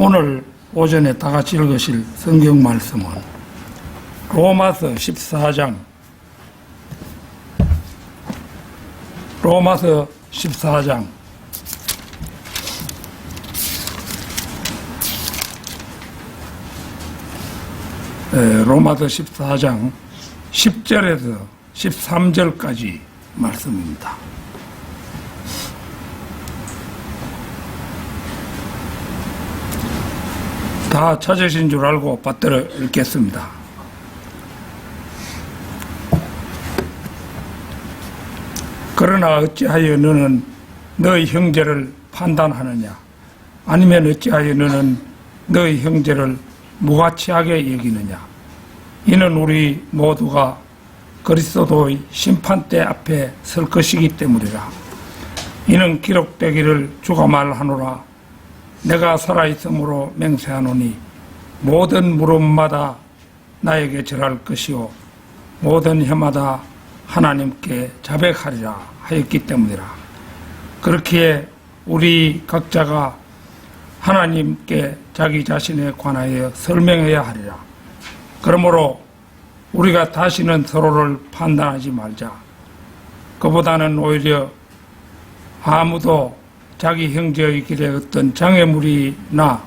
오늘 오전에 다 같이 읽으실 성경 말씀은 로마서 14장 로마서 14장 로마서 14장 10절에서 13절까지 말씀입니다. 다 찾으신 줄 알고 받들어 읽겠습니다. 그러나 어찌하여 너는 너희 형제를 판단하느냐? 아니면 어찌하여 너는 너희 형제를 무가치하게 여기느냐? 이는 우리 모두가 그리스도의 심판대 앞에 설 것이기 때문이라. 이는 기록되기를 주가 말하노라. 내가 살아있음으로 맹세하노니 모든 물음마다 나에게 절할 것이요 모든 혀마다 하나님께 자백하리라 하였기 때문이라. 그렇기에 우리 각자가 하나님께 자기 자신에 관하여 설명해야 하리라. 그러므로 우리가 다시는 서로를 판단하지 말자. 그보다는 오히려 아무도 자기 형제의 길에 어떤 장애물이나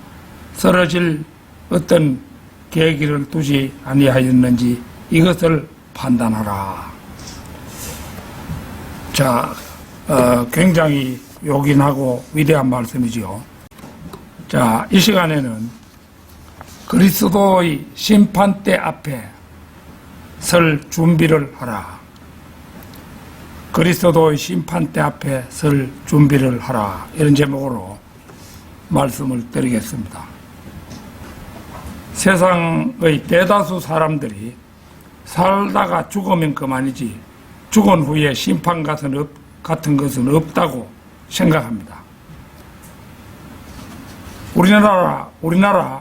쓰러질 어떤 계기를 두지 아니하였는지 이것을 판단하라. 자, 굉장히 요긴하고 위대한 말씀이죠. 자, 이 시간에는 그리스도의 심판대 앞에 설 준비를 하라. 그리스도의 심판대 앞에 설 준비를 하라. 이런 제목으로 말씀을 드리겠습니다. 세상의 대다수 사람들이 살다가 죽으면 그만이지 죽은 후에 심판 같은 것은 없다고 생각합니다. 우리나라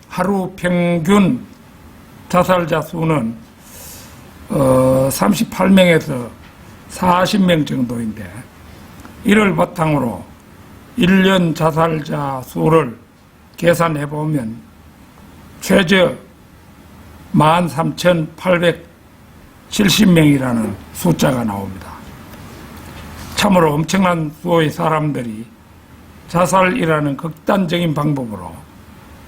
하루 평균 자살자 수는 38명에서 40명 정도인데 이를 바탕으로 1년 자살자 수를 계산해보면 최저 13,870명이라는 숫자가 나옵니다. 참으로 엄청난 수의 사람들이 자살이라는 극단적인 방법으로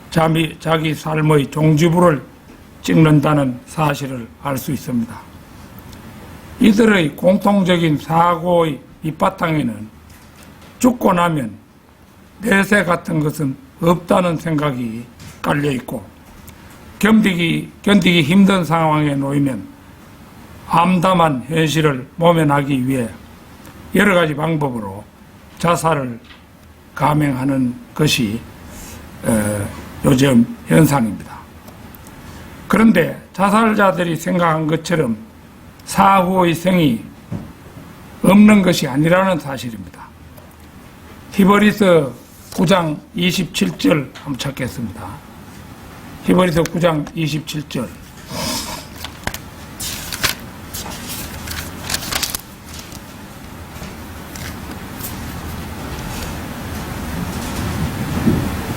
자기 삶의 종지부를 찍는다는 사실을 알 수 있습니다. 이들의 공통적인 사고의 밑바탕에는 죽고 나면 내세 같은 것은 없다는 생각이 깔려있고 견디기 힘든 상황에 놓이면 암담한 현실을 모면하기 위해 여러 가지 방법으로 자살을 감행하는 것이 요즘 현상입니다. 그런데 자살자들이 생각한 것처럼 사후의 생이 없는 것이 아니라는 사실입니다. 히브리서 9장 27절 한번 찾겠습니다. 히브리서 9장 27절.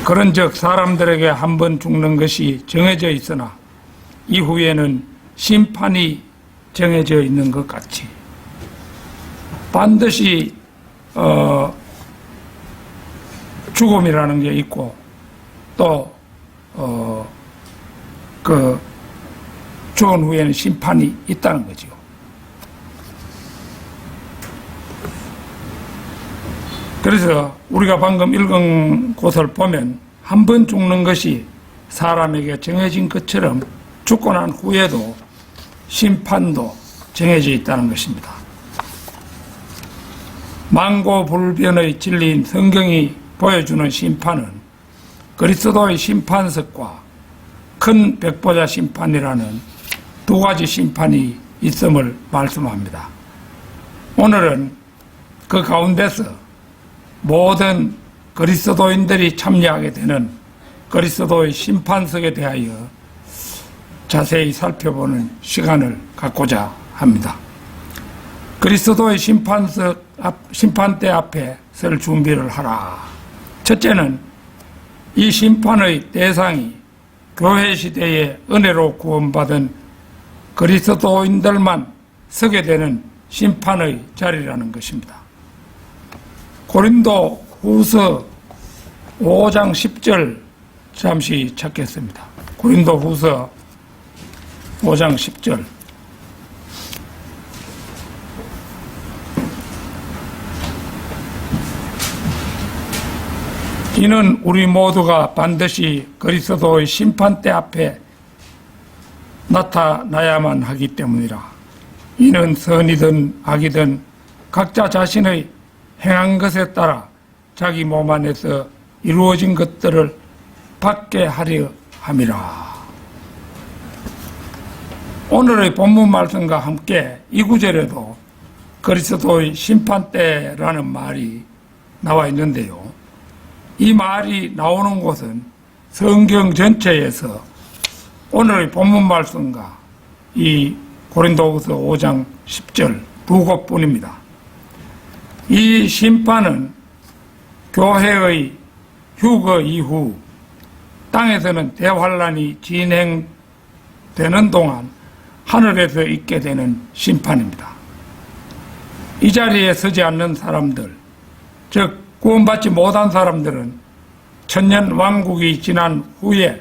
그런즉 사람들에게 한 번 죽는 것이 정해져 있으나 이후에는 심판이 정해져 있는 것 같이 반드시 죽음이라는 게 있고 또 그 죽은 후에는 심판이 있다는 거죠. 그래서 우리가 방금 읽은 곳을 보면 한 번 죽는 것이 사람에게 정해진 것처럼 죽고 난 후에도 심판도 정해져 있다는 것입니다. 만고불변의 진리인 성경이 보여주는 심판은 그리스도의 심판석과 큰 백보자 심판이라는 두 가지 심판이 있음을 말씀합니다. 오늘은 그 가운데서 모든 그리스도인들이 참여하게 되는 그리스도의 심판석에 대하여 자세히 살펴보는 시간을 갖고자 합니다. 그리스도의 심판대 앞에 설 준비를 하라. 첫째는 이 심판의 대상이 교회 시대에 은혜로 구원받은 그리스도인들만 서게 되는 심판의 자리라는 것입니다. 고린도 후서 5장 10절 잠시 찾겠습니다. 고린도 후서 5장 10절. 이는 우리 모두가 반드시 그리스도의 심판대 앞에 나타나야만 하기 때문이라. 이는 선이든 악이든 각자 자신의 행한 것에 따라 자기 몸 안에서 이루어진 것들을 받게 하려 함이라. 오늘의 본문 말씀과 함께 이 구절에도 그리스도의 심판대라는 말이 나와 있는데요. 이 말이 나오는 곳은 성경 전체에서 오늘의 본문 말씀과 이 고린도후서 5장 10절 두 곳뿐입니다. 이 심판은 교회의 휴거 이후 땅에서는 대환란이 진행되는 동안 하늘에서 있게 되는 심판입니다. 이 자리에 서지 않는 사람들, 즉 구원받지 못한 사람들은 천년 왕국이 지난 후에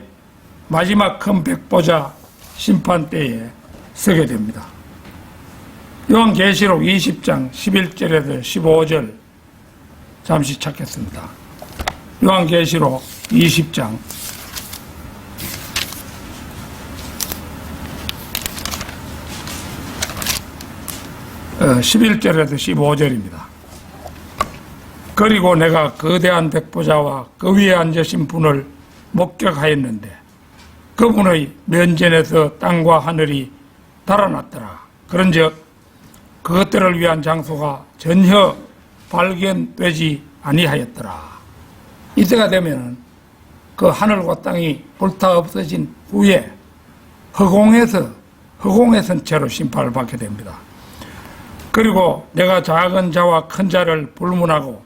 마지막 큰 백보자 심판 때에 서게 됩니다. 요한계시록 20장 11절에서 15절 잠시 찾겠습니다. 요한계시록 20장 11절에서 15절입니다. 그리고 내가 거대한 백보자와 그 위에 앉으신 분을 목격하였는데 그분의 면전에서 땅과 하늘이 달아났더라. 그런즉 그것들을 위한 장소가 전혀 발견되지 아니하였더라. 이때가 되면은 그 하늘과 땅이 불타 없어진 후에 허공에선 채로 심판을 받게 됩니다. 그리고 내가 작은 자와 큰 자를 불문하고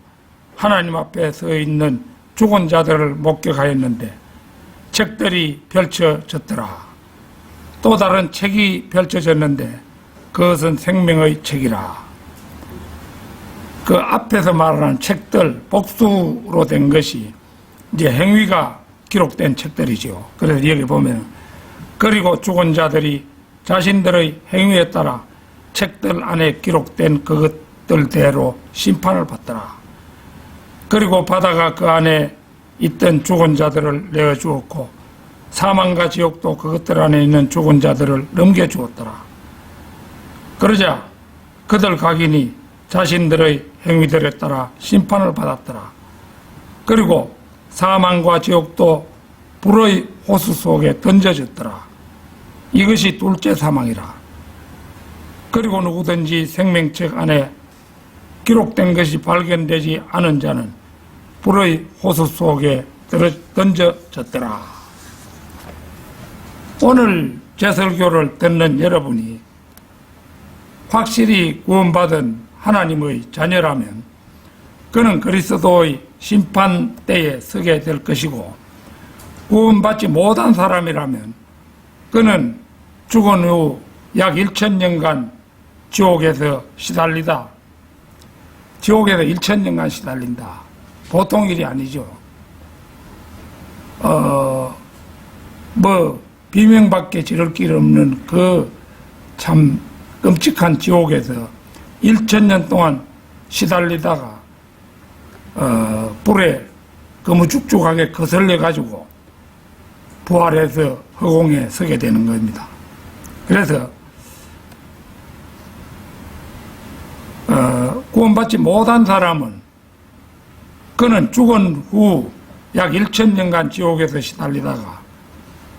하나님 앞에 서 있는 죽은 자들을 목격하였는데 책들이 펼쳐졌더라. 또 다른 책이 펼쳐졌는데 그것은 생명의 책이라. 그 앞에서 말하는 책들, 복수로 된 것이 이제 행위가 기록된 책들이죠. 그래서 여기 보면 그리고 죽은 자들이 자신들의 행위에 따라 책들 안에 기록된 그것들대로 심판을 받더라. 그리고 바다가 그 안에 있던 죽은 자들을 내어주었고 사망과 지옥도 그것들 안에 있는 죽은 자들을 넘겨주었더라. 그러자 그들 각인이 자신들의 행위들에 따라 심판을 받았더라. 그리고 사망과 지옥도 불의 호수 속에 던져졌더라. 이것이 둘째 사망이라. 그리고 누구든지 생명책 안에 기록된 것이 발견되지 않은 자는 불의 호수 속에 던져졌더라. 오늘 제 설교를 듣는 여러분이 확실히 구원받은 하나님의 자녀라면 그는 그리스도의 심판대에 서게 될 것이고, 구원받지 못한 사람이라면 그는 죽은 후 약 1000년간 지옥에서 시달리다. 지옥에서 1000년간 시달린다. 보통 일이 아니죠. 비명밖에 지를 길 없는 그 참 끔찍한 지옥에서 1000년 동안 시달리다가 불에 거무죽죽하게 거슬려 가지고 부활해서 허공에 서게 되는 겁니다. 그래서 구원받지 못한 사람은 그는 죽은 후 약 1000년간 지옥에서 시달리다가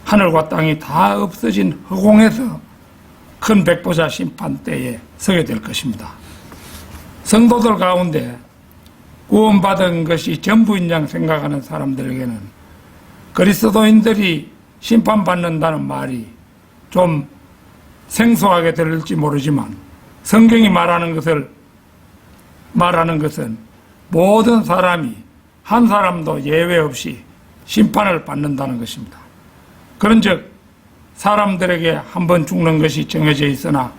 하늘과 땅이 다 없어진 허공에서 큰 백보자 심판대에 서게 될 것입니다. 성도들 가운데 구원받은 것이 전부인 양 생각하는 사람들에게는 그리스도인들이 심판받는다는 말이 좀 생소하게 들릴지 모르지만, 성경이 말하는 것은 모든 사람이 한 사람도 예외 없이 심판을 받는다는 것입니다. 그런즉 사람들에게 한 번 죽는 것이 정해져 있으나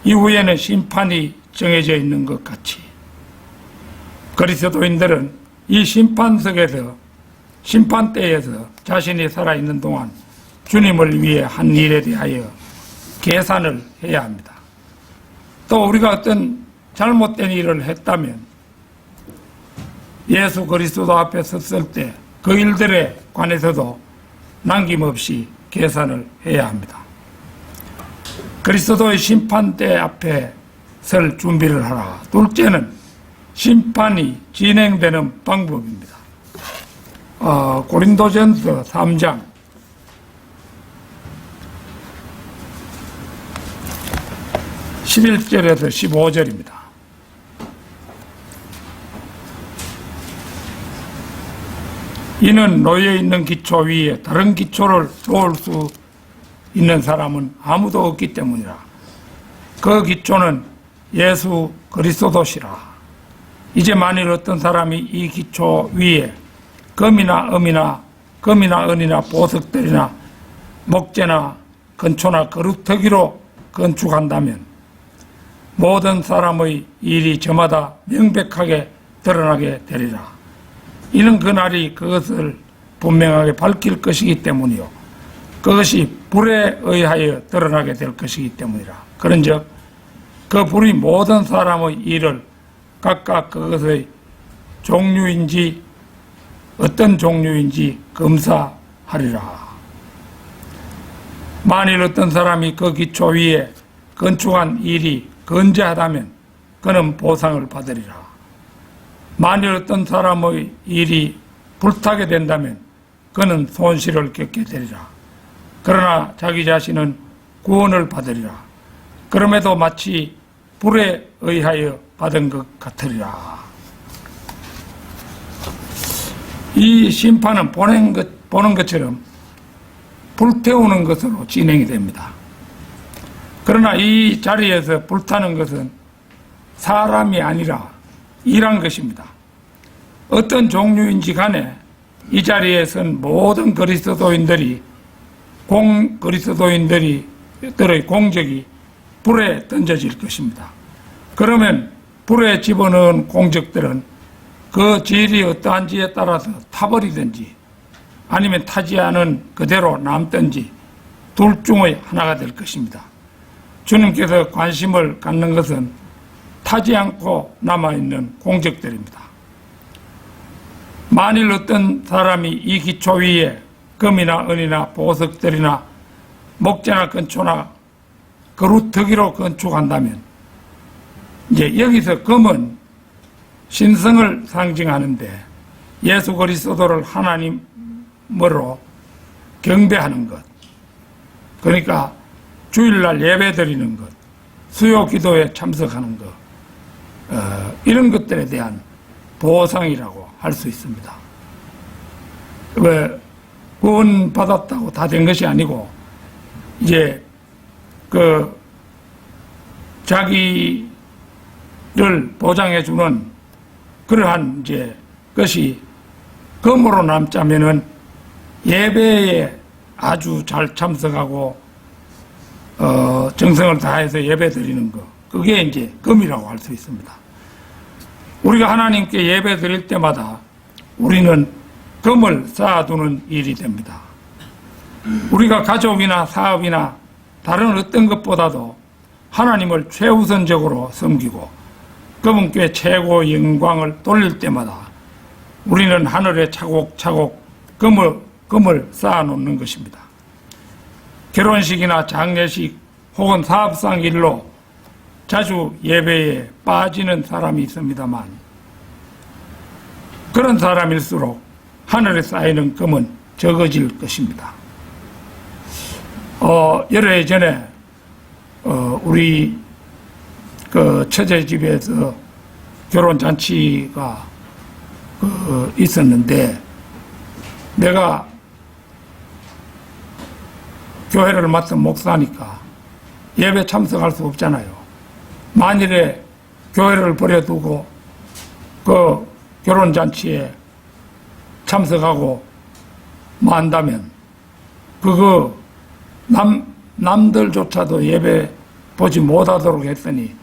이후에는 심판이 정해져 있는 것 같이 그리스도인들은 이 심판대에서 자신이 살아있는 동안 주님을 위해 한 일에 대하여 계산을 해야 합니다. 또 우리가 어떤 잘못된 일을 했다면 예수 그리스도 앞에 섰을 때 그 일들에 관해서도 남김없이 계산을 해야 합니다. 그리스도의 심판대 앞에 설 준비를 하라. 둘째는 심판이 진행되는 방법입니다. 고린도전서 3장 11절에서 15절입니다. 이는 놓여 있는 기초 위에 다른 기초를 놓을 수 있는 사람은 아무도 없기 때문이라. 그 기초는 예수 그리스도시라. 이제 만일 어떤 사람이 이 기초 위에 금이나 은이나 보석들이나 목재나 건초나 그루터기로 건축한다면 모든 사람의 일이 저마다 명백하게 드러나게 되리라. 이는 그날이 그것을 분명하게 밝힐 것이기 때문이요 그것이 불에 의하여 드러나게 될 것이기 때문이라. 그런즉 그 불이 모든 사람의 일을 각각 그것의 종류인지 어떤 종류인지 검사하리라. 만일 어떤 사람이 그 기초 위에 건축한 일이 건재하다면 그는 보상을 받으리라. 만일 어떤 사람의 일이 불타게 된다면 그는 손실을 겪게 되리라. 그러나 자기 자신은 구원을 받으리라. 그럼에도 마치 불에 의하여 받은 것 같으리라. 이 심판은 보는 것처럼 불태우는 것으로 진행이 됩니다. 그러나 이 자리에서 불타는 것은 사람이 아니라 일한 것입니다. 어떤 종류인지 간에 이 자리에 선 모든 그리스도인들의 공적이 불에 던져질 것입니다. 그러면 불에 집어넣은 공적들은 그 질이 어떠한지에 따라서 타버리든지 아니면 타지 않은 그대로 남든지 둘 중의 하나가 될 것입니다. 주님께서 관심을 갖는 것은 타지 않고 남아있는 공적들입니다. 만일 어떤 사람이 이 기초 위에 금이나 은이나 보석들이나 목재나 건초나 그루터기로 건축한다면 이제 여기서 금은 신성을 상징하는데 예수 그리스도를 하나님으로 경배하는 것, 그러니까 주일날 예배드리는 것, 수요 기도에 참석하는 것, 이런 것들에 대한 보상이라고 할 수 있습니다. 왜 구원 받았다고 다 된 것이 아니고 이제 그 자기를 보장해주는 그러한 이제 것이 금으로 남자면은 예배에 아주 잘 참석하고 정성을 다해서 예배 드리는 것, 그게 이제 금이라고 할 수 있습니다. 우리가 하나님께 예배 드릴 때마다 우리는 금을 쌓아두는 일이 됩니다. 우리가 가족이나 사업이나 다른 어떤 것보다도 하나님을 최우선적으로 섬기고 그분께 최고 영광을 돌릴 때마다 우리는 하늘에 차곡차곡 금을 쌓아놓는 것입니다. 결혼식이나 장례식 혹은 사업상 일로 자주 예배에 빠지는 사람이 있습니다만 그런 사람일수록 하늘에 쌓이는 금은 적어질 것입니다. 여러 해 전에 우리 그 처제 집에서 결혼잔치가 있었는데 내가 교회를 맡은 목사니까 예배 참석할 수 없잖아요. 만일에 교회를 버려두고 그 결혼잔치에 참석하고 한다면 남들조차도 예배 보지 못하도록 했더니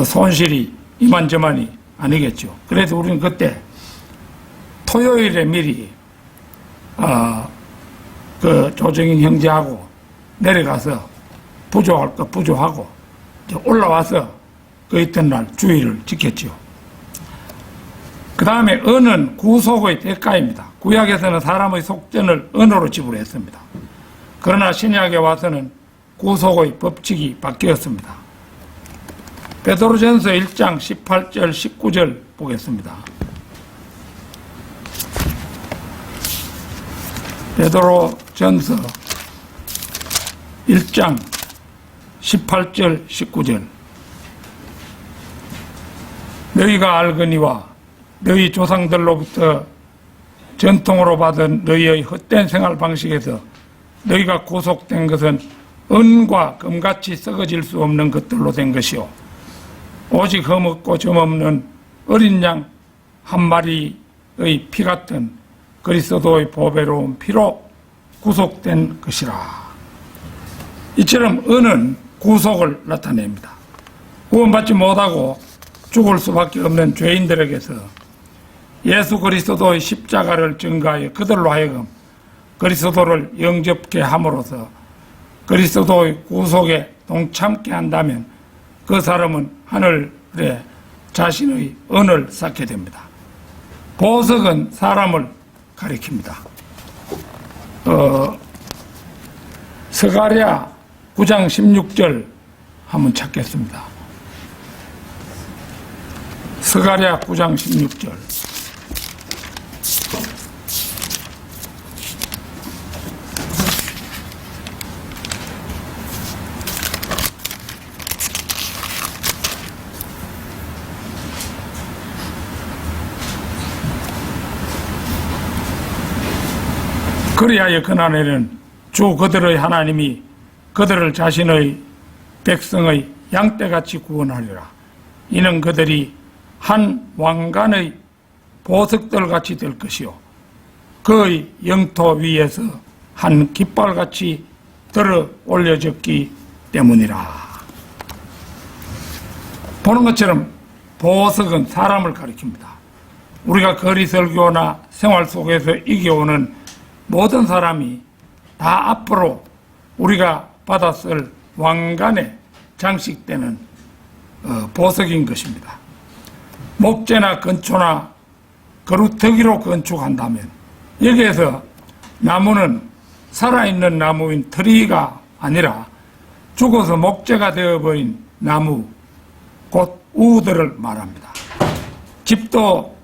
손실이 이만저만이 아니겠죠. 그래서 우리는 그때 토요일에 미리 조정인 형제하고 내려가서 부조할 거 부조하고 올라와서 그 이튿날 주일을 지켰죠. 그 다음에 은은 구속의 대가입니다. 구약에서는 사람의 속전을 은으로 지불했습니다. 그러나 신약에 와서는 구속의 법칙이 바뀌었습니다. 베드로전서 1장 18절 19절 보겠습니다. 베드로전서 1장 18절 19절 너희가 알거니와 너희 조상들로부터 전통으로 받은 너희의 헛된 생활 방식에서 너희가 구속된 것은 은과 금같이 썩어질 수 없는 것들로 된 것이요 오직 흠없고 점없는 어린 양 한 마리의 피 같은 그리스도의 보배로운 피로 구속된 것이라. 이처럼 은은 구속을 나타냅니다. 구원받지 못하고 죽을 수밖에 없는 죄인들에게서 예수 그리스도의 십자가를 증거하여 그들로 하여금 그리스도를 영접케 함으로써 그리스도의 구속에 동참케 한다면 그 사람은 하늘에 자신의 은을 쌓게 됩니다. 보석은 사람을 가리킵니다. 스가랴 9장 16절 한번 찾겠습니다. 스가랴 9장 16절 그리하여 그날에는 주 그들의 하나님이 그들을 자신의 백성의 양떼같이 구원하리라. 이는 그들이 한 왕관의 보석들같이 될 것이요 그의 영토 위에서 한 깃발같이 들어 올려졌기 때문이라. 보는 것처럼 보석은 사람을 가리킵니다. 우리가 거리 설교나 생활 속에서 이겨오는 모든 사람이 다 앞으로 우리가 받았을 왕관에 장식되는 보석인 것입니다. 목재나 건초나 그루터기로 건축한다면 여기에서 나무는 살아있는 나무인 트리가 아니라 죽어서 목재가 되어버린 나무 곧 우들을 말합니다. 집도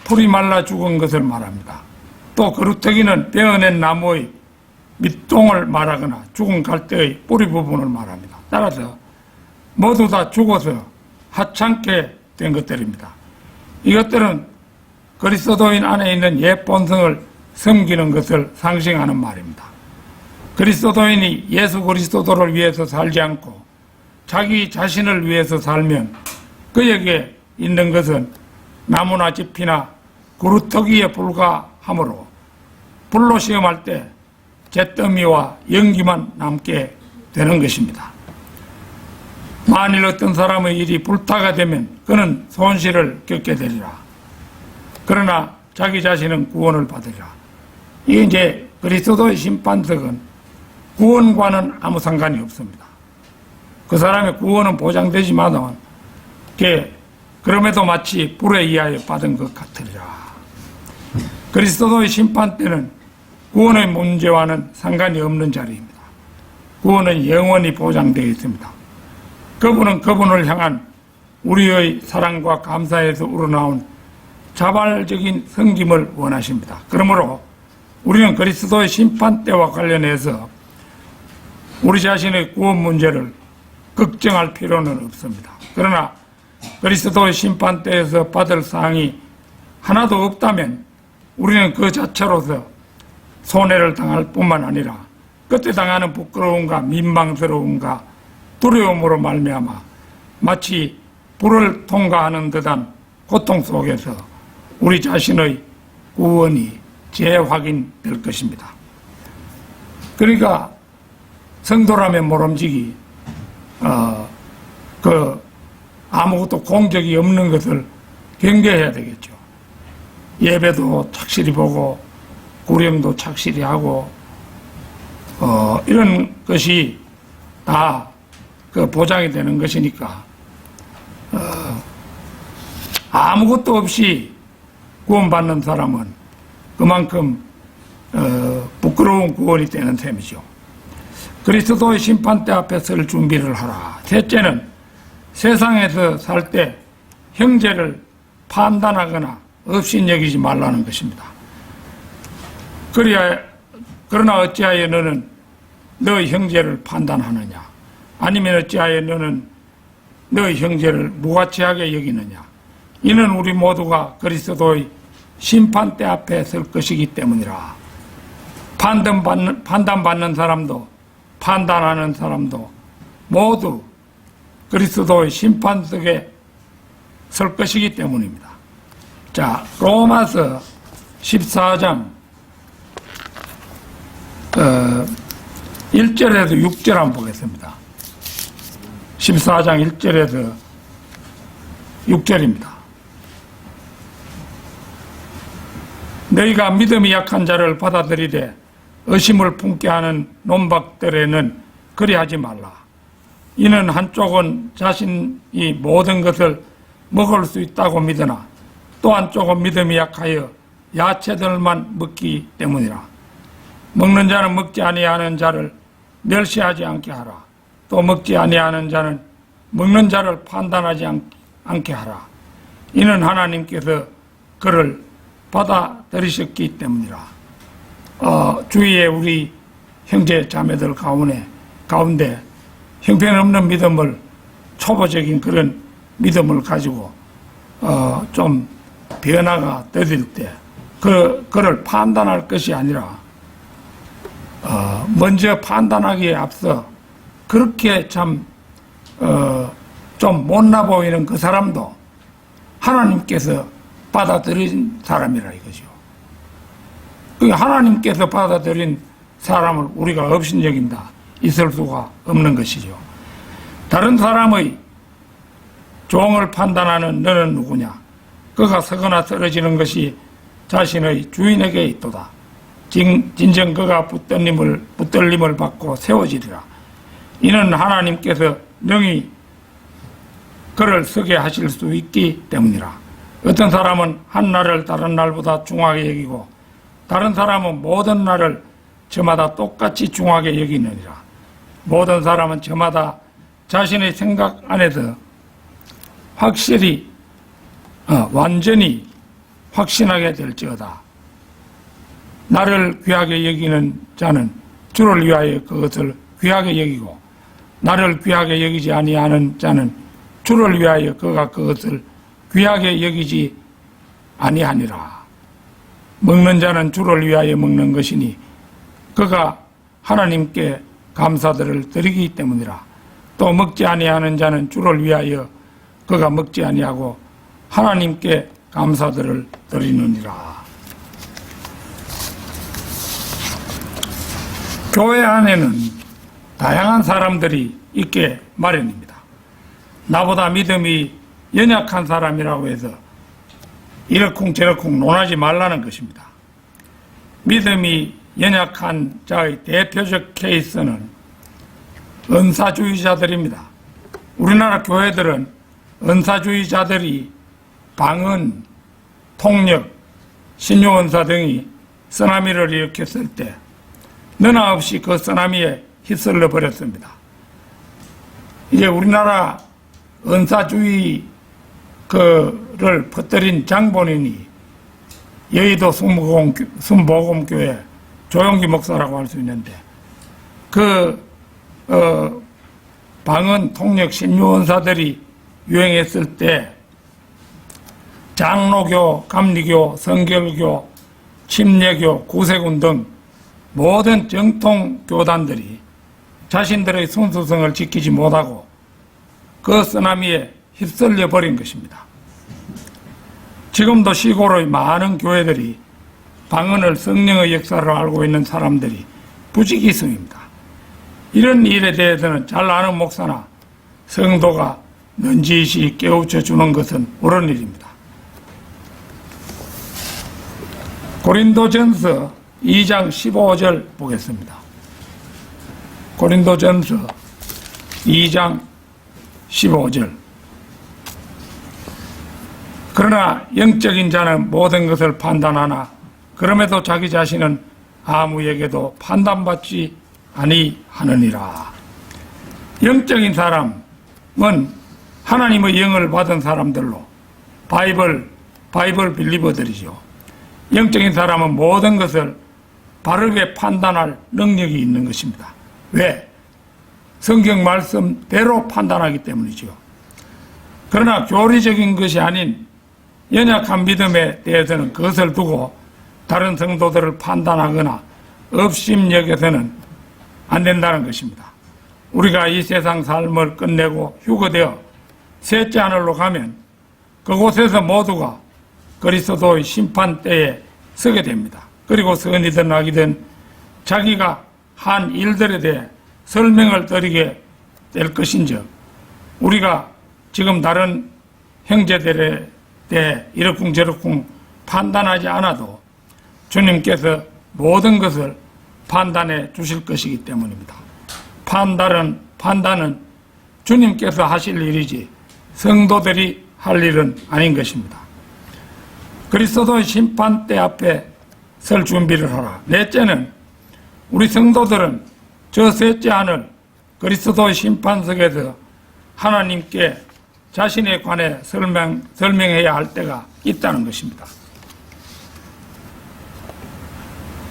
풀이 말라 죽은 것을 말합니다. 또 그루터기는 베어낸 나무의 밑동을 말하거나 죽은 갈대의 뿌리 부분을 말합니다. 따라서 모두 다 죽어서 하찮게 된 것들입니다. 이것들은 그리스도인 안에 있는 옛 본성을 섬기는 것을 상징하는 말입니다. 그리스도인이 예수 그리스도를 위해서 살지 않고 자기 자신을 위해서 살면 그에게 있는 것은 나무나 집이나 그루터기에 불과하므로 불로 시험할 때 잿더미와 연기만 남게 되는 것입니다. 만일 어떤 사람의 일이 불타가 되면 그는 손실을 겪게 되리라. 그러나 자기 자신은 구원을 받으리라. 이게 이제 그리스도의 심판석은 구원과는 아무 상관이 없습니다. 그 사람의 구원은 보장되지만 그럼에도 마치 불에 의하여 받은 것 같으리라. 그리스도의 심판 때는 구원의 문제와는 상관이 없는 자리입니다. 구원은 영원히 보장되어 있습니다. 그분은 그분을 향한 우리의 사랑과 감사에서 우러나온 자발적인 섬김을 원하십니다. 그러므로 우리는 그리스도의 심판 때와 관련해서 우리 자신의 구원 문제를 걱정할 필요는 없습니다. 그러나 그리스도의 심판 때에서 받을 사항이 하나도 없다면 우리는 그 자체로서 손해를 당할 뿐만 아니라 그때 당하는 부끄러움과 민망스러움과 두려움으로 말미암아 마치 불을 통과하는 듯한 고통 속에서 우리 자신의 구원이 재확인될 것입니다. 그러니까 성도라면 모름지기 아무것도 공적이 없는 것을 경계해야 되겠죠. 예배도 착실히 보고 구령도 착실히 하고 이런 것이 다 그 보장이 되는 것이니까 아무것도 없이 구원받는 사람은 그만큼 부끄러운 구원이 되는 셈이죠. 그리스도의 심판대 앞에 설 준비를 하라. 셋째는 세상에서 살 때 형제를 판단하거나 업신여기지 말라는 것입니다. 그러나 어찌하여 너는 너의 형제를 판단하느냐? 아니면 어찌하여 너는 너의 형제를 무가치하게 여기느냐? 이는 우리 모두가 그리스도의 심판대 앞에 설 것이기 때문이라. 판단받는 사람도 판단하는 사람도 모두 그리스도의 심판석에 설 것이기 때문입니다. 자, 로마서 14장 1절에서 6절 한번 보겠습니다. 14장 1절에서 6절입니다. 너희가 믿음이 약한 자를 받아들이되 의심을 품게 하는 논박들에는 그리하지 말라. 이는 한쪽은 자신이 모든 것을 먹을 수 있다고 믿으나 또 한쪽은 믿음이 약하여 야채들만 먹기 때문이라. 먹는 자는 먹지 아니하는 자를 멸시하지 않게 하라. 또 먹지 아니하는 자는 먹는 자를 판단하지 않게 하라. 이는 하나님께서 그를 받아들이셨기 때문이라. 주위에 우리 형제 자매들 가운데 형편없는 믿음을, 초보적인 그런 믿음을 가지고 좀 변화가 더딜 때 그를 판단할 것이 아니라 먼저 판단하기에 앞서 그렇게 좀 못나 보이는 그 사람도 하나님께서 받아들인 사람이라 이거죠. 하나님께서 받아들인 사람을 우리가 업신여긴다, 있을 수가 없는 것이죠. 다른 사람의 종을 판단하는 너는 누구냐? 그가 서거나 쓰러지는 것이 자신의 주인에게 있도다. 진정 그가 붙들림을 받고 세워지리라. 이는 하나님께서 능히 그를 서게 하실 수 있기 때문이라. 어떤 사람은 한 날을 다른 날보다 중하게 여기고 다른 사람은 모든 날을 저마다 똑같이 중하게 여기느니라. 모든 사람은 저마다 자신의 생각 안에서 확실히 완전히 확신하게 될지어다. 나를 귀하게 여기는 자는 주를 위하여 그것을 귀하게 여기고 나를 귀하게 여기지 아니하는 자는 주를 위하여 그가 그것을 귀하게 여기지 아니하니라. 먹는 자는 주를 위하여 먹는 것이니 그가 하나님께 감사들을 드리기 때문이라. 또 먹지 아니하는 자는 주를 위하여 그가 먹지 아니하고 하나님께 감사들을 드리느니라. 교회 안에는 다양한 사람들이 있게 마련입니다. 나보다 믿음이 연약한 사람이라고 해서 이러쿵저러쿵 논하지 말라는 것입니다. 믿음이 연약한 자의 대표적 케이스는 은사주의자들입니다. 우리나라 교회들은 은사주의자들이 방언, 통역, 신유언사 등이 쓰나미를 일으켰을 때 너나 없이 그 쓰나미에 휩쓸려 버렸습니다. 이제 우리나라 은사주의 그를 퍼뜨린 장본인이 여의도 순복음교회 조용기 목사라고 할 수 있는데 방언, 통역, 신유언사들이 유행했을 때 장로교, 감리교, 성결교, 침례교, 구세군 등 모든 정통 교단들이 자신들의 순수성을 지키지 못하고 그 쓰나미에 휩쓸려 버린 것입니다. 지금도 시골의 많은 교회들이 방언을 성령의 역사로 알고 있는 사람들이 부지기수입니다. 이런 일에 대해서는 잘 아는 목사나 성도가 넌지시 깨우쳐 주는 것은 옳은 일입니다. 고린도전서 2장 15절 보겠습니다. 고린도전서 2장 15절. 그러나 영적인 자는 모든 것을 판단하나 그럼에도 자기 자신은 아무에게도 판단받지 아니하느니라. 영적인 사람은 하나님의 영을 받은 사람들로 바이블 빌리버들이죠. 영적인 사람은 모든 것을 바르게 판단할 능력이 있는 것입니다. 왜? 성경 말씀대로 판단하기 때문이죠. 그러나 교리적인 것이 아닌 연약한 믿음에 대해서는 그것을 두고 다른 성도들을 판단하거나 업심여겨서는 안 된다는 것입니다. 우리가 이 세상 삶을 끝내고 휴거되어 셋째 하늘로 가면 그곳에서 모두가 그리스도의 심판대에 서게 됩니다. 그리고 선이든 악이든 자기가 한 일들에 대해 설명을 드리게 될 것인즉 우리가 지금 다른 형제들에 대해 이러쿵저러쿵 판단하지 않아도 주님께서 모든 것을 판단해 주실 것이기 때문입니다. 판단은 주님께서 하실 일이지 성도들이 할 일은 아닌 것입니다. 그리스도의 심판대 앞에 설 준비를 하라. 넷째는 우리 성도들은 저 셋째 하늘 그리스도의 심판석에서 하나님께 자신에 관해 설명해야 할 때가 있다는 것입니다.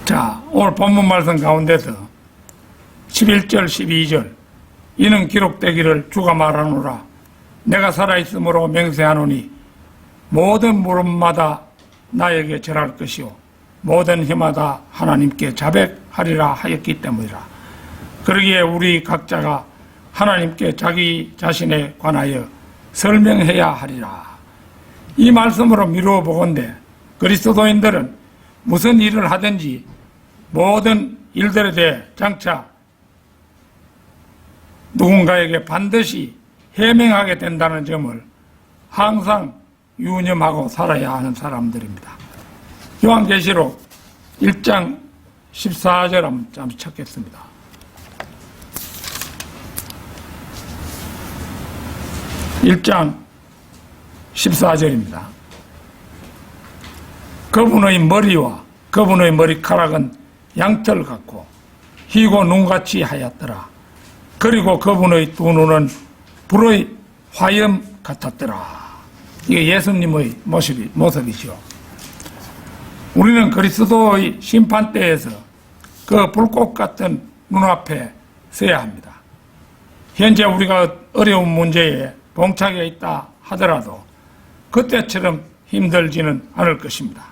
자, 오늘 본문 말씀 가운데서 11절 12절 이는 기록되기를 주가 말하노라. 내가 살아있으므로 맹세하노니 모든 물음마다 나에게 절할 것이요 모든 혀마다 하나님께 자백하리라 하였기 때문이라. 그러기에 우리 각자가 하나님께 자기 자신에 관하여 설명해야 하리라. 이 말씀으로 미루어 보건대 그리스도인들은 무슨 일을 하든지 모든 일들에 대해 장차 누군가에게 반드시 해명하게 된다는 점을 항상 유념하고 살아야 하는 사람들입니다. 요한계시록 1장 14절 한번 잠시 찾겠습니다. (1장 14절입니다) 그분의 머리와 그분의 머리카락은 양털 같고 희고 눈같이 하였더라. 그리고 그분의 두 눈은 불의 화염 같았더라. 이게 예수님의 모습이죠. 우리는 그리스도의 심판대에서 그 불꽃 같은 눈앞에 서야 합니다. 현재 우리가 어려운 문제에 봉착해 있다 하더라도 그때처럼 힘들지는 않을 것입니다.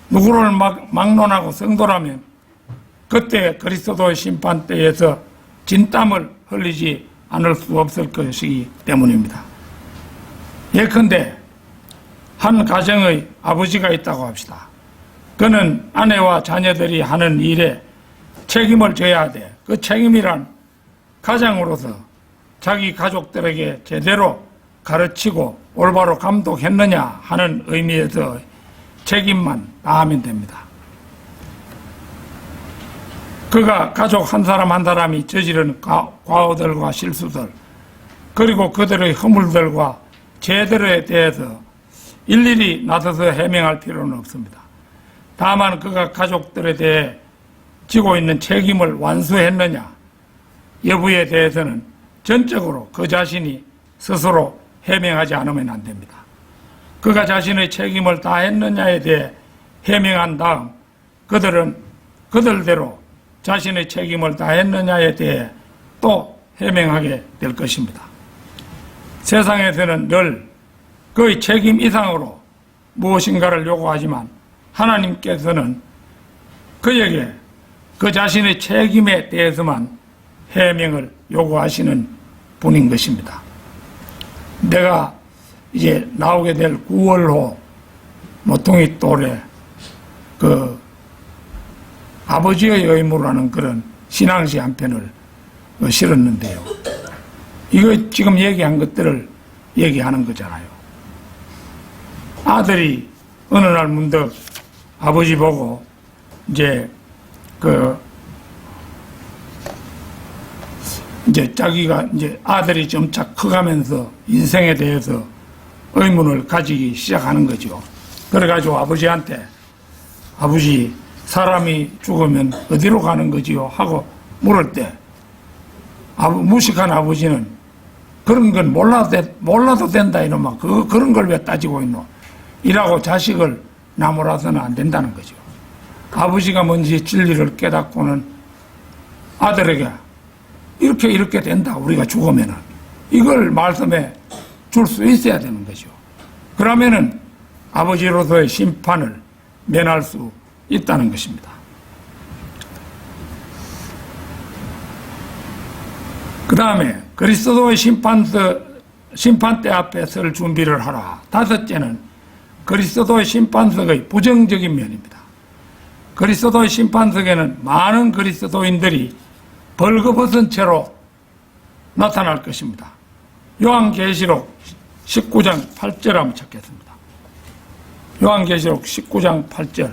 누구를 막론하고 성도라면 그때 그리스도의 심판대에서 진땀을 흘리지 않을 수 없을 것이기 때문입니다. 예컨대 한 가정의 아버지가 있다고 합시다. 그는 아내와 자녀들이 하는 일에 책임을 져야 돼. 그 책임이란 가장으로서 자기 가족들에게 제대로 가르치고 올바로 감독했느냐 하는 의미에서 책임만 다하면 됩니다. 그가 가족 한 사람 한 사람이 저지른 과오들과 실수들 그리고 그들의 허물들과 죄들에 대해서 일일이 나서서 해명할 필요는 없습니다. 다만 그가 가족들에 대해 지고 있는 책임을 완수했느냐 여부에 대해서는 전적으로 그 자신이 스스로 해명하지 않으면 안 됩니다. 그가 자신의 책임을 다했느냐에 대해 해명한 다음 그들은 그들대로 자신의 책임을 다했느냐에 대해 또 해명하게 될 것입니다. 세상에서는 늘 그의 책임 이상으로 무엇인가를 요구하지만 하나님께서는 그에게 그 자신의 책임에 대해서만 해명을 요구하시는 분인 것입니다. 내가 이제 나오게 될 9월호 모퉁이 돌에 그 아버지의 의무라는 그런 신앙시 한 편을 실었는데요. 이거 지금 얘기한 것들을 얘기하는 거잖아요. 아들이 어느 날 문득 아버지 보고 이제 자기가 이제 아들이 점차 커가면서 인생에 대해서 의문을 가지기 시작하는 거죠. 그래가지고 아버지한테 아버지 사람이 죽으면 어디로 가는 거지요? 하고 물을 때 무식한 아버지는 그런 건 몰라도 된다 이놈아 그런 걸 왜 따지고 있노? 이라고 자식을 나무라서는 안 된다는 거죠. 아버지가 뭔지 진리를 깨닫고는 아들에게 이렇게 된다 우리가 죽으면은 이걸 말씀해 줄 수 있어야 되는 거죠. 그러면은 아버지로서의 심판을 면할 수 있다는 것입니다. 그 다음에 그리스도의 심판대 앞에 설 준비를 하라. 다섯째는 그리스도의 심판석의 부정적인 면입니다. 그리스도의 심판석에는 많은 그리스도인들이 벌거벗은 채로 나타날 것입니다. 요한계시록 19장 8절 한번 찾겠습니다. 요한계시록 19장 8절.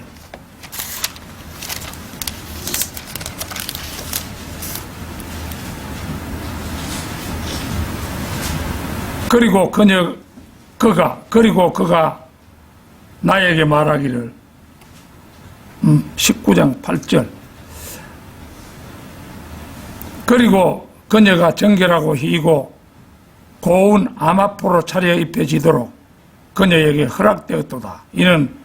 그리고 그가 나에게 말하기를 19장 8절. 그리고 그녀가 정결하고 희고 고운 암화포로 차려 입혀지도록 그녀에게 허락되었도다. 이는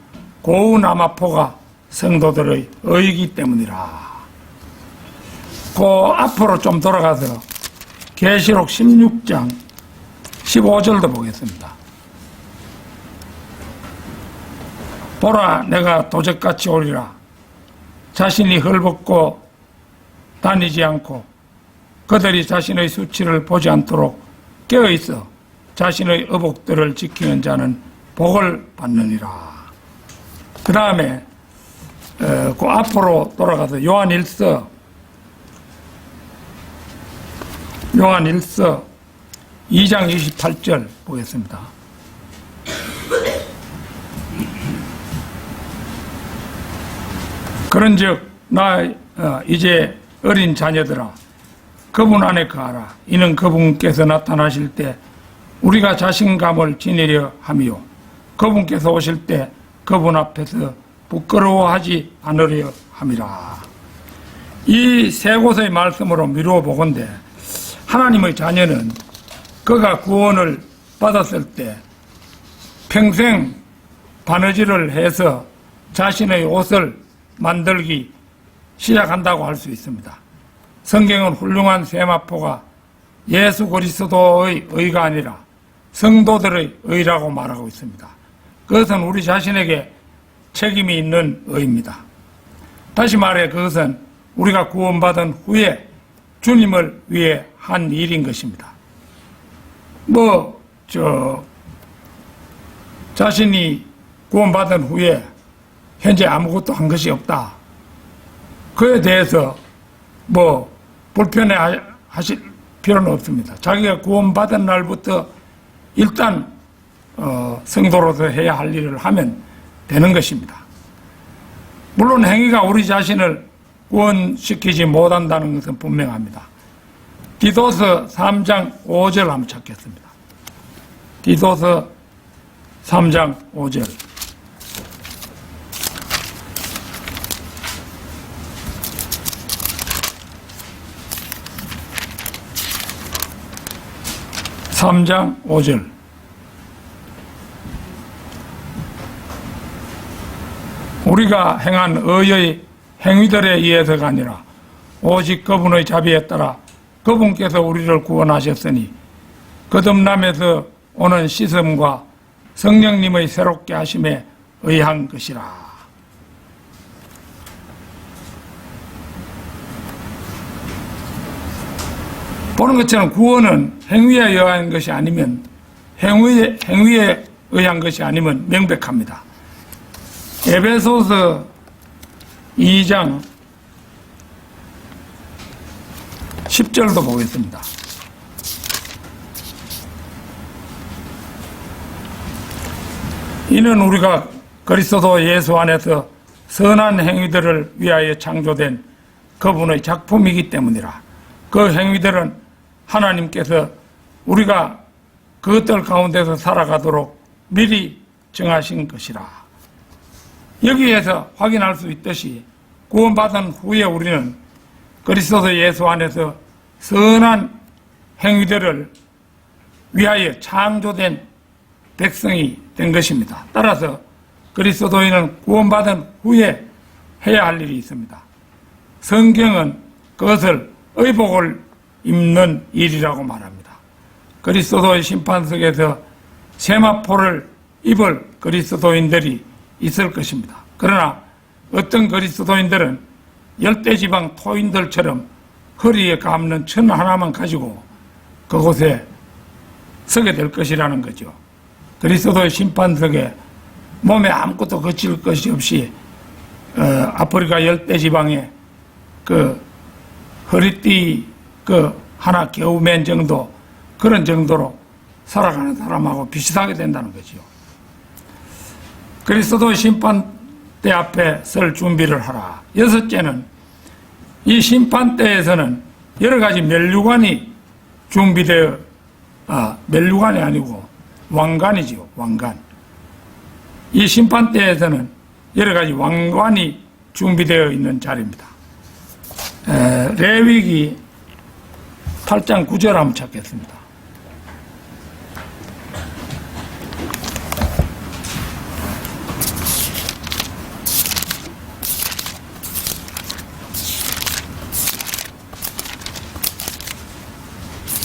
고운 암화포가 성도들의 의이기 때문이라. 그 앞으로 좀 돌아가서 계시록 16장 15절도 보겠습니다. 보라 내가 도적같이 오리라. 자신이 헐벗고 다니지 않고 그들이 자신의 수치를 보지 않도록 깨어있어 자신의 의복들을 지키는 자는 복을 받느니라. 그 다음에 그 앞으로 돌아가서 요한일서 2장 28절 보겠습니다. 그런즉 나 이제 어린 자녀들아 그분 안에 거하라. 이는 그분께서 나타나실 때 우리가 자신감을 지니려 함이요 그분께서 오실 때 그분 앞에서 부끄러워하지 않으려 함이라. 이 세 곳의 말씀으로 미루어 보건대 하나님의 자녀는 그가 구원을 받았을 때 평생 바느질을 해서 자신의 옷을 만들기 시작한다고 할 수 있습니다. 성경은 훌륭한 세마포가 예수 그리스도의 의가 아니라 성도들의 의라고 말하고 있습니다. 그것은 우리 자신에게 책임이 있는 의입니다. 다시 말해 그것은 우리가 구원받은 후에 주님을 위해 한 일인 것입니다. 자신이 구원받은 후에 현재 아무것도 한 것이 없다. 그에 대해서 불편해 하실 필요는 없습니다. 자기가 구원받은 날부터 일단 성도로서 해야 할 일을 하면 되는 것입니다. 물론 행위가 우리 자신을 구원시키지 못한다는 것은 분명합니다. 디도서 3장 5절 한번 찾겠습니다. 디도서 3장 5절. (3장 5절) 우리가 행한 의의 행위들에 의해서가 아니라 오직 그분의 자비에 따라 그분께서 우리를 구원하셨으니 거듭남에서 오는 씻음과 성령님의 새롭게 하심에 의한 것이라. 보는 것처럼 구원은 행위에 의한 것이 아니면 행위에 의한 것이 아니면 명백합니다. 에베소서 2장 10절도 보겠습니다. 이는 우리가 그리스도 예수 안에서 선한 행위들을 위하여 창조된 그분의 작품이기 때문이라. 그 행위들은 하나님께서 우리가 그것들 가운데서 살아가도록 미리 정하신 것이라. 여기에서 확인할 수 있듯이 구원받은 후에 우리는 그리스도 예수 안에서 선한 행위들을 위하여 창조된 백성이 된 것입니다. 따라서 그리스도인은 구원받은 후에 해야 할 일이 있습니다. 성경은 그것을 의복을 입는 일이라고 말합니다. 그리스도의 심판석에서 세마포를 입을 그리스도인들이 있을 것입니다. 그러나 어떤 그리스도인들은 열대지방 토인들처럼 허리에 감는 천 하나만 가지고 그곳에 서게 될 것이라는 거죠. 그리스도의 심판석에 몸에 아무것도 거칠 것이 없이 아프리카 열대지방에 그 허리띠 그 하나 겨우 맨 정도 그런 정도로 살아가는 사람하고 비슷하게 된다는 거죠. 그리스도의 심판대 앞에 설 준비를 하라. 여섯째는 이 심판대에서는 여러 가지 면류관이 준비되어 면류관이 아니고 왕관이죠. 왕관. 이 심판대에서는 여러 가지 왕관이 준비되어 있는 자리입니다. 레위기 8장 9절 한번 찾겠습니다.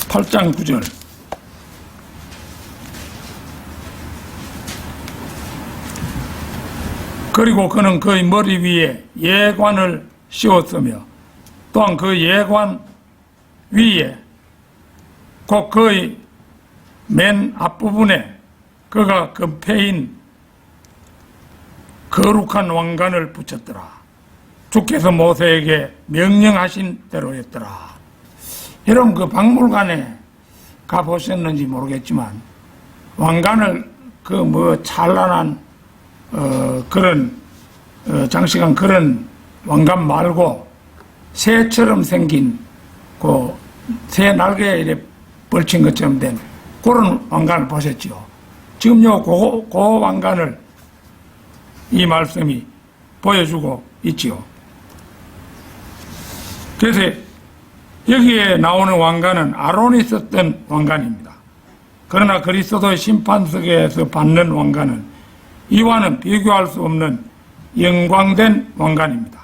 팔장 9절. 그리고 그는 그의 머리 위에 예관을 씌웠으며 또한 그 예관 위에 곧 그의 맨 앞부분에 그가 금패인 거룩한 왕관을 붙였더라. 주께서 모세에게 명령하신 대로였더라. 여러분 그 박물관에 가보셨는지 모르겠지만 왕관을 그 뭐 찬란한 그런 장식한 그런 왕관 말고 새처럼 생긴 그 새 날개에 이렇게 벌친 것처럼 된 그런 왕관을 보셨죠. 지금 그 왕관을 이 말씀이 보여주고 있죠. 그래서 여기에 나오는 왕관은 아론이 썼던 왕관입니다. 그러나 그리스도의 심판석에서 받는 왕관은 이와는 비교할 수 없는 영광된 왕관입니다.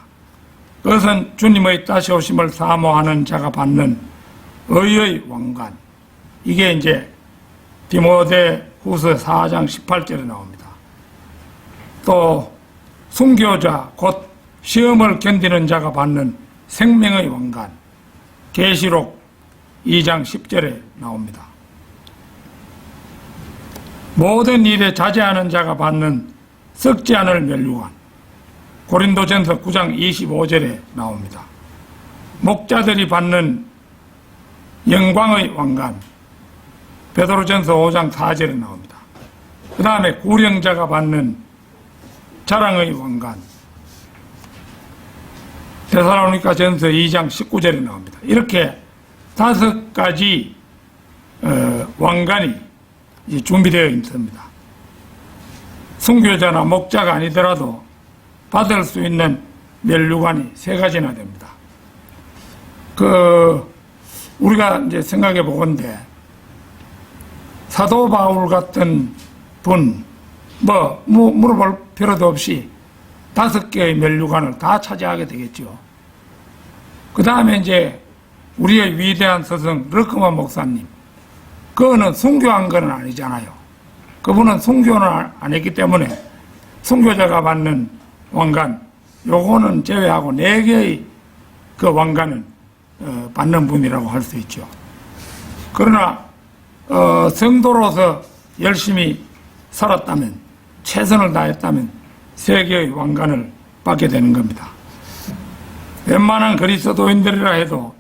그것은 주님의 다시 오심을 사모하는 자가 받는 의의 왕관. 이게 이제 디모데 후서 4장 18절에 나옵니다. 또 순교자 곧 시험을 견디는 자가 받는 생명의 왕관. 계시록 2장 10절에 나옵니다. 모든 일에 자제하는 자가 받는 썩지 않을 면류관. 고린도전서 9장 25절에 나옵니다. 목자들이 받는 영광의 왕관. 베드로전서 5장 4절에 나옵니다. 그 다음에 구령자가 받는 자랑의 왕관. 데살로니가 전서 2장 19절에 나옵니다. 이렇게 5가지 왕관이 준비되어 있습니다. 순교자나 목자가 아니더라도 받을 수 있는 면류관이 3가지나 됩니다. 우리가 이제 생각해 보건대 사도 바울 같은 분, 물어볼 필요도 없이 5개의 면류관을 다 차지하게 되겠죠. 그 다음에 이제 우리의 위대한 스승 르크만 목사님, 그거는 순교한 건 아니잖아요. 그분은 순교는 안 했기 때문에 순교자가 받는 왕관, 요거는 제외하고 4개의 그 왕관은 받는 분이라고 할 수 있죠. 그러나 성도로서 열심히 살았다면, 최선을 다했다면 3개의 왕관을 받게 되는 겁니다. 웬만한 그리스도인들이라 해도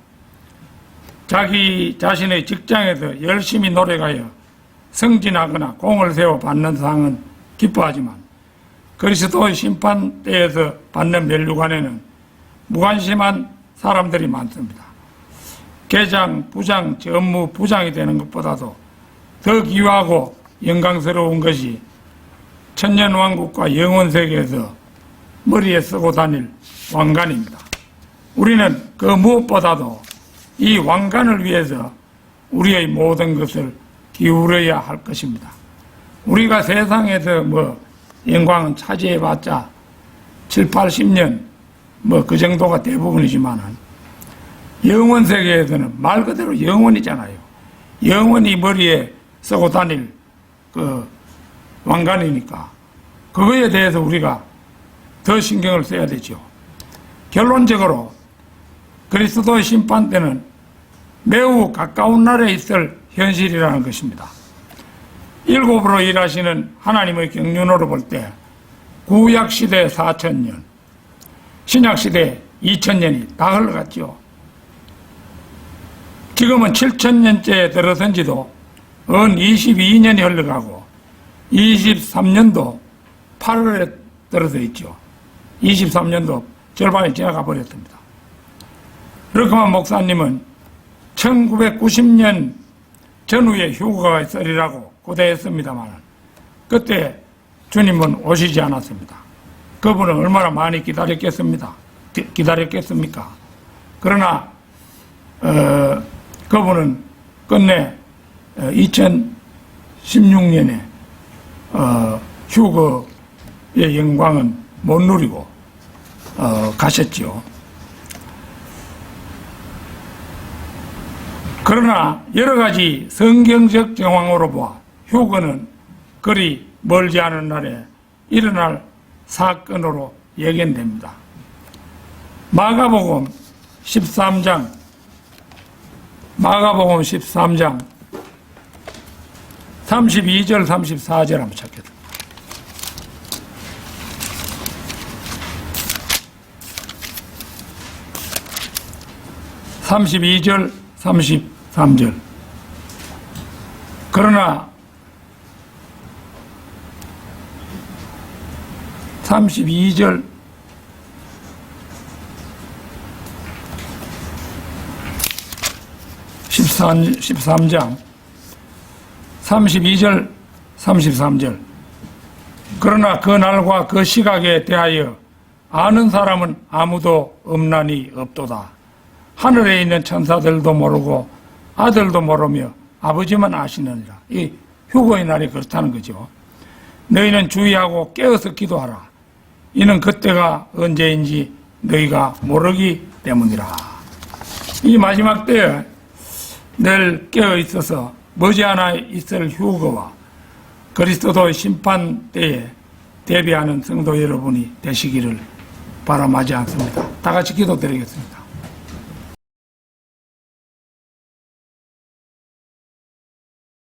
자기 자신의 직장에서 열심히 노력하여 승진하거나 공을 세워 받는 상은 기뻐하지만 그리스도의 심판대에서 받는 면류관에는 무관심한 사람들이 많습니다. 계장, 부장, 전무, 부장이 되는 것보다도 더 귀하고 영광스러운 것이 천년왕국과 영원세계에서 머리에 쓰고 다닐 왕관입니다. 우리는 그 무엇보다도 이 왕관을 위해서 우리의 모든 것을 기울여야 할 것입니다. 우리가 세상에서 영광은 차지해봤자 7, 80년 그 정도가 대부분이지만은 영원세계에서는 말 그대로 영원이잖아요. 영원히 머리에 쓰고 다닐 그 왕관이니까 그거에 대해서 우리가 더 신경을 써야 되죠. 결론적으로 그리스도의 심판 때는 매우 가까운 날에 있을 현실이라는 것입니다. 일곱으로 일하시는 하나님의 경륜으로 볼 때 구약시대 4,000년, 신약시대 2,000년이 다 흘러갔죠. 지금은 7,000년째에 들어선 지도 은 22년이 흘러가고 23년도 8월에 들어서 있죠. 23년도 절반이 지나가 버렸습니다. 그렇지만 목사님은 1990년 전후에 휴가가 있으리라고 고대했습니다만 그때 주님은 오시지 않았습니다. 그분은 얼마나 많이 기다렸겠습니까? 그러나 그분은 끝내 2016년에 휴거의 영광은 못 누리고 가셨죠. 그러나 여러 가지 성경적 정황으로 보아 휴거는 그리 멀지 않은 날에 일어날 사건으로 예견됩니다. 마가복음 13장 32절 34절 한번 찾겠습니다. 32절 33절. 그러나 32절 13장 32절 33절. 그러나 그 날과 그 시각에 대하여 아는 사람은 아무도 없나니 없도다. 하늘에 있는 천사들도 모르고 아들도 모르며 아버지만 아시느니라. 이 휴거의 날이 그렇다는 거죠. 너희는 주의하고 깨어서 기도하라. 이는 그때가 언제인지 너희가 모르기 때문이라. 이 마지막 때에 늘 깨어 있어서 머지않아 있을 휴거와 그리스도의 심판 때에 대비하는 성도 여러분이 되시기를 바람하지 않습니다. 다 같이 기도드리겠습니다.